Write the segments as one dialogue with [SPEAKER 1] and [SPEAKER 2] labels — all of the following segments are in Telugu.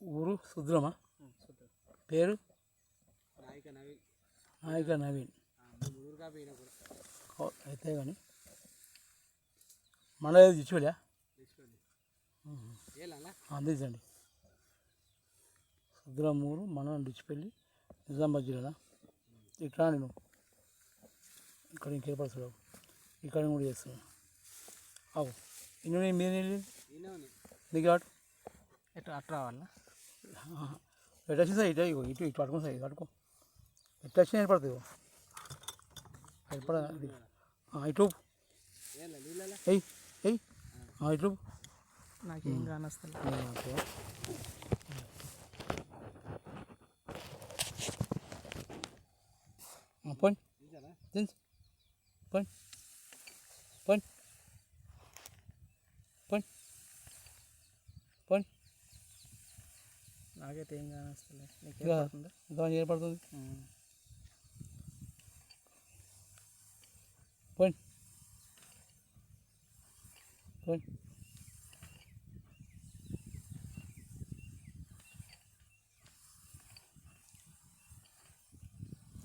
[SPEAKER 1] ఊరు సుద్రమా? పేరు నాయక నవీన్. అయితే కానీ మన తెచ్చిపోలే అందించండి. సుద్రమూరు మన డిచ్చిపల్లి నిజామాబాద్ జిల్లా. ఇక్కడ నేను ఇక్కడ ఇంకేర్పరచడు ఇక్కడ కూడా చేస్తున్నాను. అవు ఇన్ని మీద నీకు ఆటు
[SPEAKER 2] ఎట్లా అట్లా రావాలా?
[SPEAKER 1] ఎటు వచ్చింది సార్? ఇటు ఇటు ఇటు పట్టుకో సార్, ఇటు పట్టుకో. ఎట్లా వచ్చినా ఏర్పడుతుంది ఏర్పడ ఇటు ఎయ్ ఎయ్ ఇటు
[SPEAKER 2] నాకేం కానొస్తుంది.
[SPEAKER 1] పోయి దించు పోయి పోయి పోయి పోయి.
[SPEAKER 2] నాకైతే ఏం కానొస్తుంది.
[SPEAKER 1] దాని ఏర్పడుతుంది. పోయి పోయి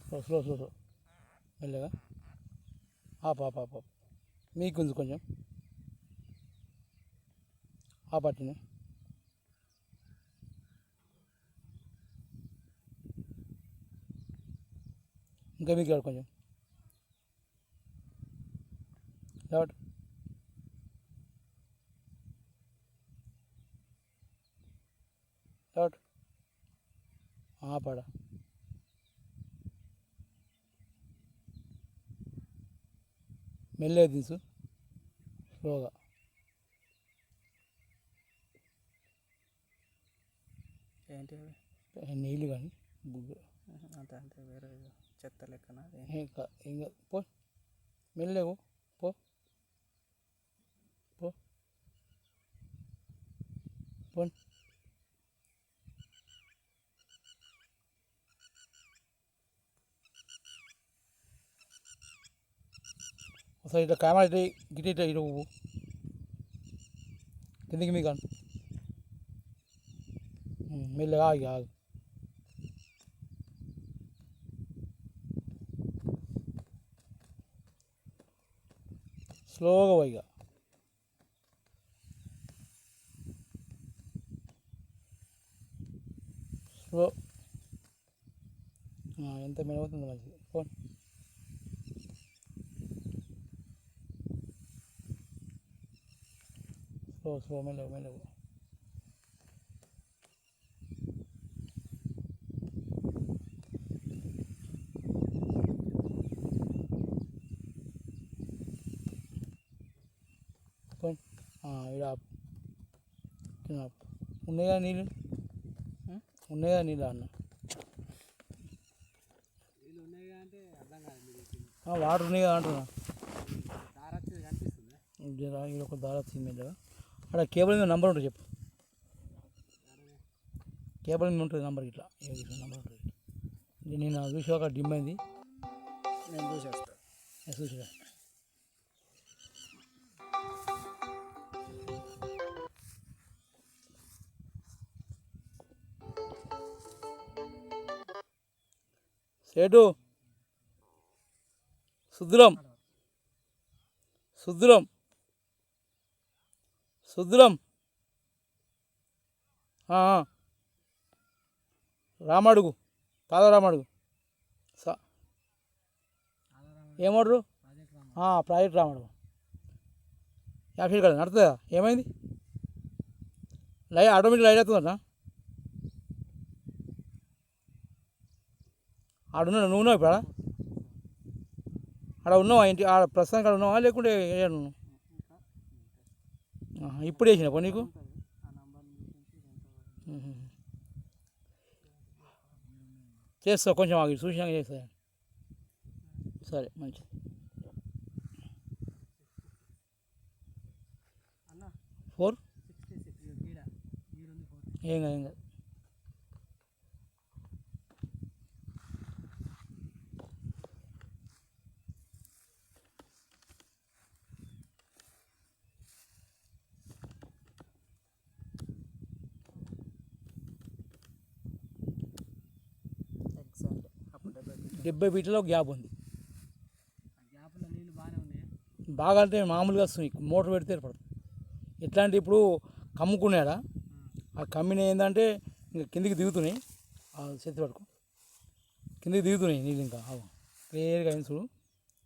[SPEAKER 1] స్లో స్లో స్లో మెల్లగా ఆప్ మీకు గుంజు కొంచెం ఆ పట్టిన ఇంకా మీకు కొంచెం లేవట్ లేవట్ పాడ మెల్లగా తీసు స్లోగా.
[SPEAKER 2] ఏంటి
[SPEAKER 1] నీళ్ళు కానీ
[SPEAKER 2] అంతే అంతే వేరే చెత్త లెక్కన
[SPEAKER 1] ఇంకా పో మెల్లగా పో పో పో. ఒకసారి ఇట్లా కెమెరా ఇటు గిట్ ఇట్లా ఇటు కిందికి మీకు మెల్లగా ఆగి ఆగు. స్లోగా పోయిగా స్లో. ఎంత మెరుగుతుందో మంచిది. ఫోన్ స్లో స్లో మెల్లగా మెల్లగా. పోయి ఇలా ఉన్నాయా నీళ్ళు? ఉన్నాయా నీళ్ళు అన్న? వాటర్ ఉన్నాయి కదా అంటున్నా. ఇది ఒక దారి వచ్చింది మెల్లగా. అక్కడ కేబుల్ మీద నెంబర్ ఉంటుంది చెప్పు. కేబుల్ మీద ఉంటుంది నెంబర్ ఇట్లా నెంబర్ ఉంటుంది. నేను చూసి ఒక డిమ్ అయింది.
[SPEAKER 2] నేను చూసేస్తాను.
[SPEAKER 1] చూసిరా సేటు సుద్రం సుద్రం సుద్రం రామడుగు పాదరామడుగు ఏమోడ్రు ప్రాజెక్ట్ రామడుగు యాభై కదా నడుతుందా? ఏమైంది? Automatic light అవుతుందట. ఆడున్నా నువ్వు ఉన్నావు ఇప్పుడు? ఆడ ఉన్నావా? ఇంటి ఆడ ప్రస్తుతానికి ఆడ ఉన్నావా లేకుంటే నువ్వు ఇప్పుడు వేసినావు నీకు? చేస్తావు కొంచెం ఆగి చూసినాక చేస్తా. సరే మంచి. ఫోర్ ఏం కాదు ఏం కాదు. 70 ఫీట్లలో గ్యాప్ ఉంది.
[SPEAKER 2] గ్యాప్లో నీళ్ళు బాగానే ఉన్నాయి.
[SPEAKER 1] బాగా అంటే మామూలుగా వస్తుంది, మోటార్ పెడితే ఏర్పడుతుంది. ఎట్లా అంటే ఇప్పుడు కమ్ముకున్నాడా, ఆ కమ్మిన ఏంటంటే ఇంకా కిందికి దిగుతున్నాయి, చేతి పట్టుకో, కిందికి దిగుతున్నాయి నీళ్ళు, ఇంకా క్లియర్గా అయింది చూడు,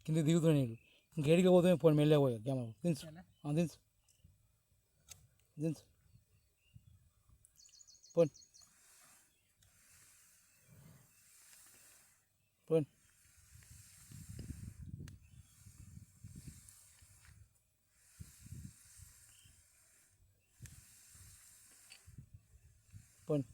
[SPEAKER 1] కిందికి దిగుతున్నాయి నీళ్ళు. ఇంకేడికి పోతున్నాయి, పోయి మెల్లగా పోయా గ్యామ దించు, దించు దించు పోని పోని పోని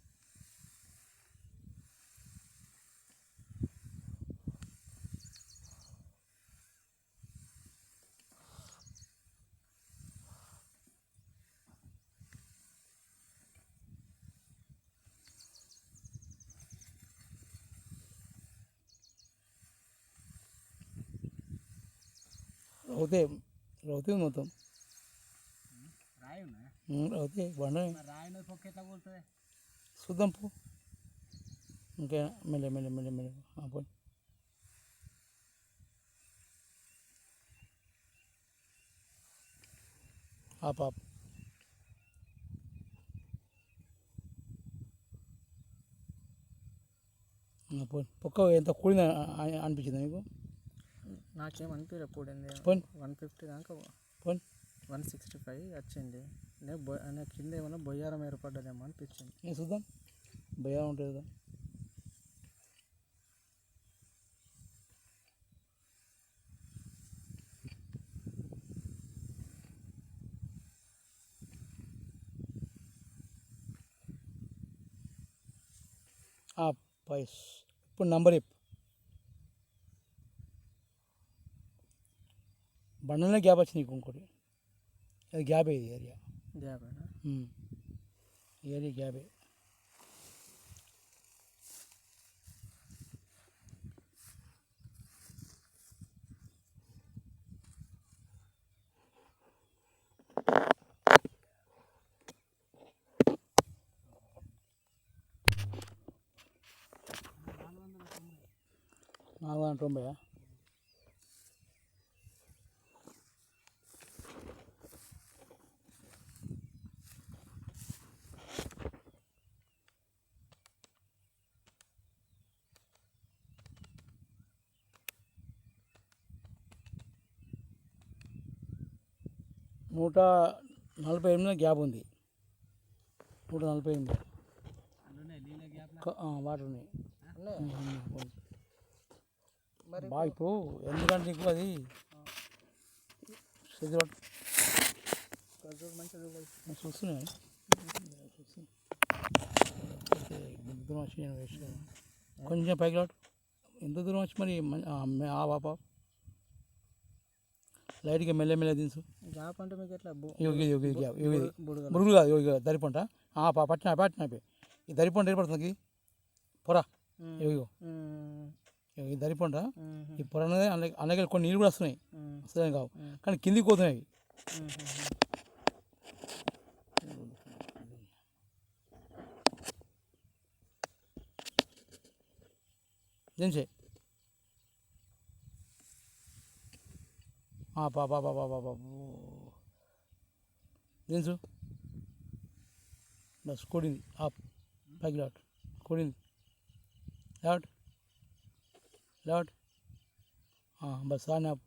[SPEAKER 1] రౌతే రౌతే మొత్తం
[SPEAKER 2] రాయి ఉన్నాయి.
[SPEAKER 1] రౌతే బండ
[SPEAKER 2] రాయి పొక్క ఎట్లా కూలుతుంది?
[SPEAKER 1] చూద్దాం పో, ఇంకా మెల్ల మెల్ల మెల్ల మెల్ల పోని. పాప పోని, పొక్క ఎంత కూడింది అనిపించింది నీకు?
[SPEAKER 2] నాకేం అనిపించలేదు కూడింది.
[SPEAKER 1] పోని
[SPEAKER 2] 150 దాకా,
[SPEAKER 1] పోని
[SPEAKER 2] 165 వచ్చింది. నేను కింద ఏమన్నా బొయ్యారం ఏర్పడ్డదేమో అనిపించింది.
[SPEAKER 1] చూద్దాం, భయం ఉంటుంది కదా. పైస్ ఇప్పుడు నంబర్ చెప్పు. బండలనే గ్యాప్ వచ్చింది నీకు ఇంకోటి, అది గ్యాబే, ఇది ఏరియా
[SPEAKER 2] గ్యాపేనా?
[SPEAKER 1] ఏరియా గ్యాబే. నాలుగు 90. నూట 48 గ్యాప్ ఉంది, 148 వాటర్ ఉన్నాయి. బాగా ఇప్పుడు ఎందుకంటే నీకు అది మంచిగా చూస్తున్నాయి, దూరం వచ్చి నేను వేస్ట్ కదా, కొంచెం పైకి రావట్, ఎంత దూరం వచ్చి మరి ఆ పాప లైట్గా మెల్ల మెల్ల దించు.
[SPEAKER 2] గ్యాప్ అంటే మీకు ఎట్లా
[SPEAKER 1] మురుగులు కాదు, యోగి దరిపంట పట్టిన పట్టినపే, ఈ దరిపంట ఏర్పడుతుంది పొర, యోగిగో ఈ దరిపంట, ఈ పొర అనేది అలాగే కొన్ని నీళ్ళు కూడా వస్తున్నాయి, వస్తున్నాయి కావు కానీ కిందికి పోతున్నాయి. దించే దించు, బస్ కూడింది, పైకి లాట్ కూడింది, లాట్ లాట్ బస్ అని ఆపు.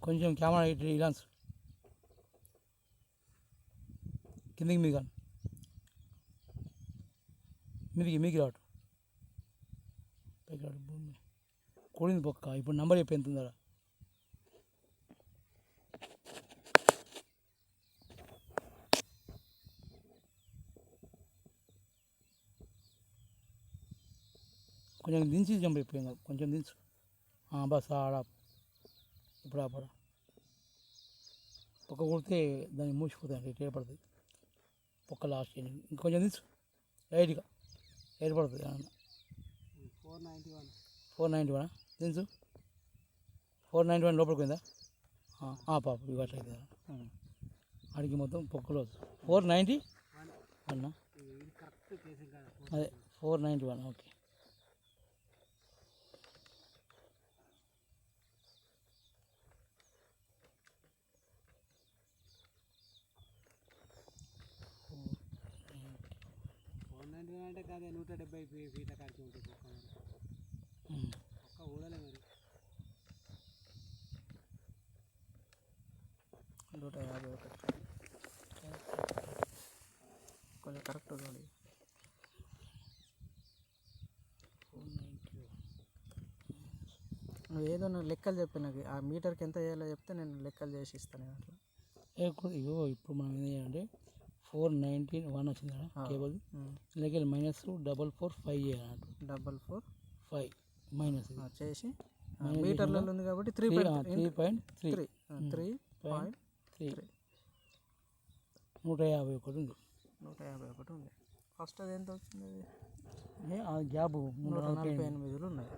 [SPEAKER 1] కొంచెం కెమెరా ఇటు ఇలాన్స్ కిందికి మీకు మీకు రావటం, పైకి రావటం, భూమి కూడింది పొక్క. ఇప్పుడు నంబర్ చెప్పి ఎంత ఉందా? కొంచెం దించి జంప్ అయిపోయింది, కొంచెం దించు, బస్ ఆడ ఇప్పుడు ఆపడ, పొక్క కొడితే దాన్ని మూసిపోతాయి, ఇటు ఏర్పడుతుంది పొక్క లాస్ట్. ఇంకొంచెం దించు లైట్గా ఏర్పడుతుంది. 491 దించు, 491 లోపలికి పోయిందా? పాప ఇవి అట్లయితే అడిగి మొత్తం పొక్కలో 491 అన్నా అదే 491 ఓకే.
[SPEAKER 2] అంటే కాదే 170 ఫీట్ల కాడికి ఉంటుంది ఒక్క ఊడలే మరి 151 కొంచెం కరెక్ట్ చూడండి.
[SPEAKER 1] 490
[SPEAKER 2] నువ్వు ఏదో లెక్కలు చెప్పి నాకు ఆ మీటర్కి ఎంత చేయాలో చెప్తే నేను లెక్కలు చేసి ఇస్తాను అట్లా.
[SPEAKER 1] ఇగో ఇప్పుడు మనం ఏం చేయాలంటే 491 వచ్చింది కదా కేబుల్, ఇలాగే -445 చేయాలి.
[SPEAKER 2] 445
[SPEAKER 1] మైనస్
[SPEAKER 2] చేసి మీటర్లలో ఉంది కాబట్టి 3.3
[SPEAKER 1] 151 ఉంది.
[SPEAKER 2] 151 ఉంది. ఫస్ట్ అది ఎంత వచ్చింది?
[SPEAKER 1] అది గ్యాప్
[SPEAKER 2] 148 ఉన్నాయి.